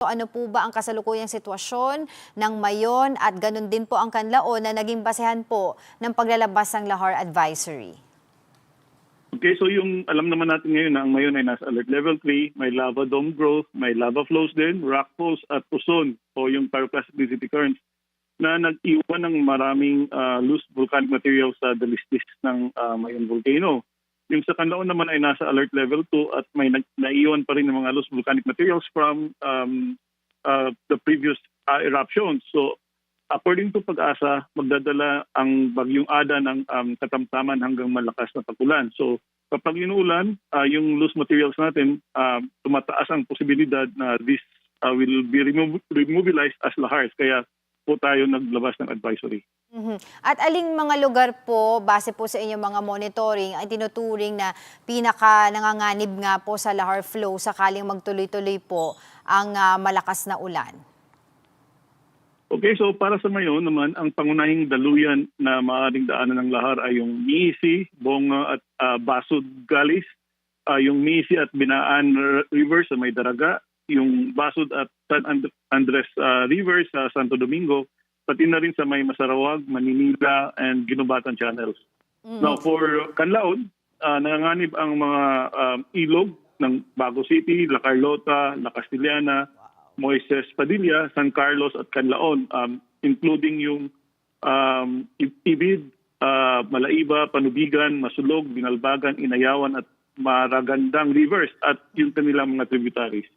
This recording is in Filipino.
So, ano po ba ang kasalukuyang sitwasyon ng Mayon at ganun din po ang Canlaon na naging basehan po ng paglalabas ng Lahar Advisory? Okay, so yung alam naman natin ngayon na ang Mayon ay nasa alert level 3, may lava dome growth, may lava flows din, rock falls at uson o yung pyroclastic density currents na nag-iwan ng maraming loose volcanic material sa dalisdis ng Mayon volcano. Yung sa Canlaon naman ay nasa alert level 2 at may naiwan pa rin ng mga loose volcanic materials from the previous eruptions. So according to Pag-asa, magdadala ang Bagyong Ada ng katamtaman hanggang malakas na pag-ulan. So kapag inuulan, yung loose materials natin, tumataas ang posibilidad na this will be remobilized as lahars. Kaya po tayo naglabas ng advisory. At aling mga lugar po, base po sa inyong mga monitoring, ay tinuturing na pinaka nanganganib nga po sa lahar flow sakaling magtuloy-tuloy po ang malakas na ulan? Okay, so para sa Mayon naman, ang pangunahing daluyan na maaaring daanan ng lahar ay yung Miisi, Bonga at Basud Galis, yung Miisi at Binaan River sa May Daraga, yung Basud at San Andres River sa Santo Domingo, pati na rin sa May Masarawag, Maninila, and Ginubatan channels. Now, for Canlaon, nanganganib ang mga ilog ng Bago City, La Carlota, La Castellana, Moises Padilla, San Carlos at Canlaon, including yung Ibid, Malaiba, Panubigan, Masulog, Binalbagan, Inayawan at Maragandang rivers at yung kanilang mga tributaries.